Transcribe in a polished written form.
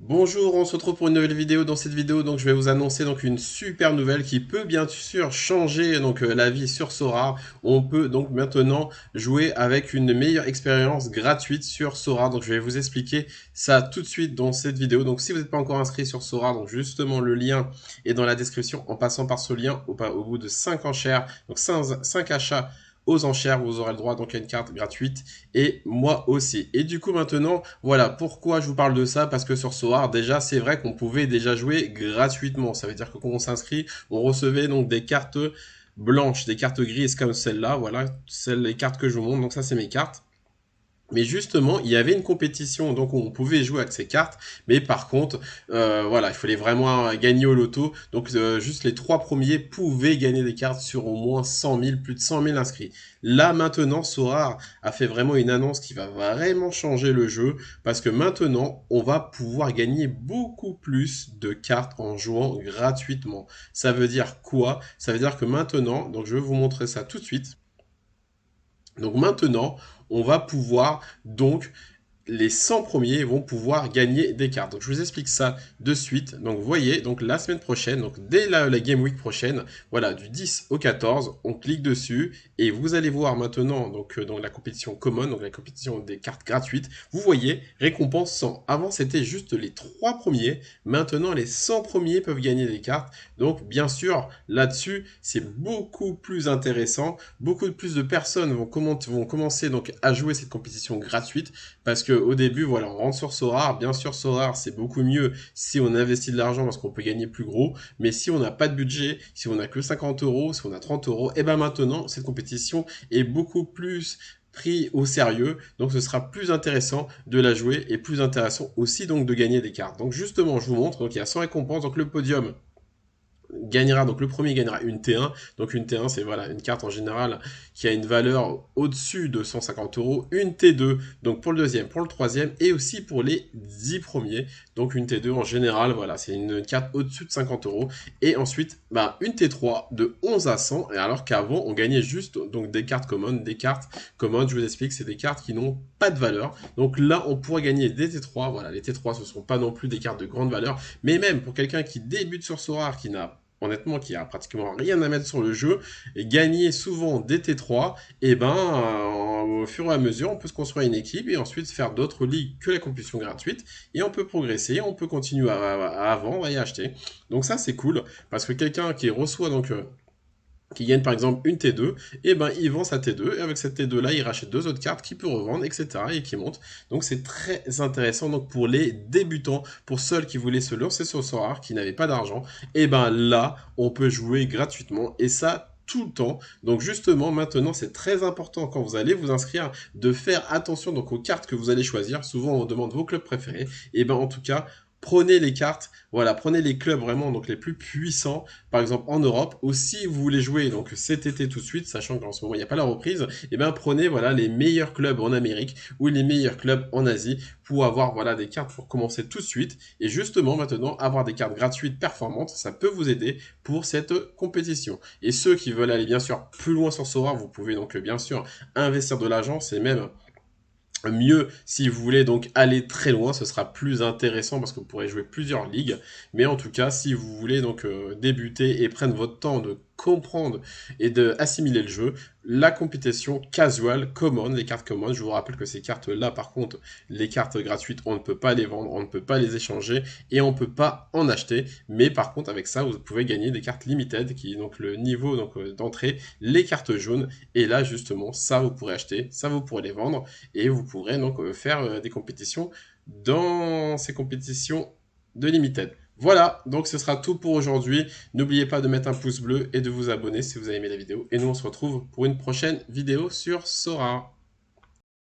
Bonjour, on se retrouve pour une nouvelle vidéo. Dans cette vidéo, donc, je vais vous annoncer donc une super nouvelle qui peut bien sûr changer la vie sur Sora. On peut donc maintenant jouer avec une meilleure expérience gratuite sur Sora. Donc je vais vous expliquer ça tout de suite dans cette vidéo. Donc si vous n'êtes pas encore inscrit sur Sora, donc justement le lien est dans la description. En passant par ce lien, au bout de 5 enchères, donc 5 achats aux enchères, vous aurez le droit donc à une carte gratuite et moi aussi. Et du coup maintenant, voilà pourquoi je vous parle de ça, parce que sur Soar, déjà c'est vrai qu'on pouvait déjà jouer gratuitement. Ça veut dire que quand on s'inscrit, on recevait donc des cartes blanches, des cartes grises comme celle-là, voilà, les cartes que je vous montre, donc ça c'est mes cartes. Mais justement, il y avait une compétition, donc on pouvait jouer avec ces cartes, mais par contre, voilà, il fallait vraiment gagner au loto. Donc juste les trois premiers pouvaient gagner des cartes sur au moins 100 000, plus de 100 000 inscrits. Là maintenant, Sora a fait vraiment une annonce qui va vraiment changer le jeu, parce que maintenant, on va pouvoir gagner beaucoup plus de cartes en jouant gratuitement. Ça veut dire quoi? Ça veut dire que maintenant, donc je vais vous montrer ça tout de suite. Donc maintenant, on va pouvoir donc les 100 premiers vont pouvoir gagner des cartes. Donc je vous explique ça de suite. Donc vous voyez, donc la semaine prochaine, donc dès la Game Week prochaine, voilà, du 10 au 14, on clique dessus et vous allez voir maintenant donc dans la compétition common, donc la compétition des cartes gratuites, vous voyez récompense 100. Avant c'était juste les 3 premiers, maintenant les 100 premiers peuvent gagner des cartes. Donc bien sûr, là-dessus, c'est beaucoup plus intéressant, beaucoup plus de personnes vont commencer donc à jouer cette compétition gratuite parce que au début, voilà, on rentre sur Sorare. Bien sûr, Sorare, c'est beaucoup mieux si on investit de l'argent parce qu'on peut gagner plus gros. Mais si on n'a pas de budget, si on n'a que 50 euros, si on a 30 euros, et ben maintenant, cette compétition est beaucoup plus pris au sérieux, donc ce sera plus intéressant de la jouer et plus intéressant aussi donc de gagner des cartes. Donc justement, je vous montre, donc il y a 100 récompenses, donc le podium gagnera, donc le premier gagnera une T1. Donc une T1, c'est voilà, une carte en général qui a une valeur au-dessus de 150 euros. Une T2, donc pour le deuxième, pour le troisième et aussi pour les 10 premiers. Donc une T2 en général, voilà, c'est une carte au-dessus de 50 euros. Et ensuite, bah, une T3 de 11 à 100. Et alors qu'avant, on gagnait juste donc des cartes communes. Des cartes communes, je vous explique, c'est des cartes qui n'ont pas de valeur. Donc là, on pourrait gagner des T3. Voilà, les T3, ce ne sont pas non plus des cartes de grande valeur. Mais même pour quelqu'un qui débute sur Sorare, qui n'a honnêtement, qui a pratiquement rien à mettre sur le jeu, et gagner souvent des T3, et ben, au fur et à mesure, on peut se construire une équipe et ensuite faire d'autres ligues que la compétition gratuite, et on peut progresser, on peut continuer à vendre et à acheter. Donc ça, c'est cool, parce que quelqu'un qui reçoit qui gagne par exemple une T2, et ben il vend sa T2, et avec cette T2 là, il rachète deux autres cartes qu'il peut revendre, etc. et qui monte. Donc c'est très intéressant donc pour les débutants, pour ceux qui voulaient se lancer sur Sora, qui n'avaient pas d'argent, et ben là, on peut jouer gratuitement, et ça tout le temps. Donc justement, maintenant, c'est très important quand vous allez vous inscrire de faire attention donc aux cartes que vous allez choisir. Souvent, on demande vos clubs préférés. Et ben en tout cas, prenez les cartes, voilà, prenez les clubs vraiment donc les plus puissants, par exemple en Europe, ou si vous voulez jouer donc cet été tout de suite, sachant qu'en ce moment il n'y a pas la reprise, et bien prenez voilà les meilleurs clubs en Amérique ou les meilleurs clubs en Asie pour avoir voilà des cartes pour commencer tout de suite. Et justement maintenant avoir des cartes gratuites performantes, ça peut vous aider pour cette compétition. Et ceux qui veulent aller bien sûr plus loin sur Sora, vous pouvez donc bien sûr investir de l'argent, c'est même mieux si vous voulez donc aller très loin, ce sera plus intéressant parce que vous pourrez jouer plusieurs ligues. Mais en tout cas, si vous voulez donc débuter et prendre votre temps de comprendre et de assimiler le jeu, la compétition casual, common, les cartes common, je vous rappelle que ces cartes-là, par contre, les cartes gratuites, on ne peut pas les vendre, on ne peut pas les échanger et on ne peut pas en acheter. Mais par contre, avec ça, vous pouvez gagner des cartes limited, qui est donc le niveau d'entrée, les cartes jaunes. Et là, justement, ça, vous pourrez acheter, ça, vous pourrez les vendre et vous pourrez donc faire des compétitions dans ces compétitions de limited. Voilà, donc ce sera tout pour aujourd'hui. N'oubliez pas de mettre un pouce bleu et de vous abonner si vous avez aimé la vidéo. Et nous, on se retrouve pour une prochaine vidéo sur Sora.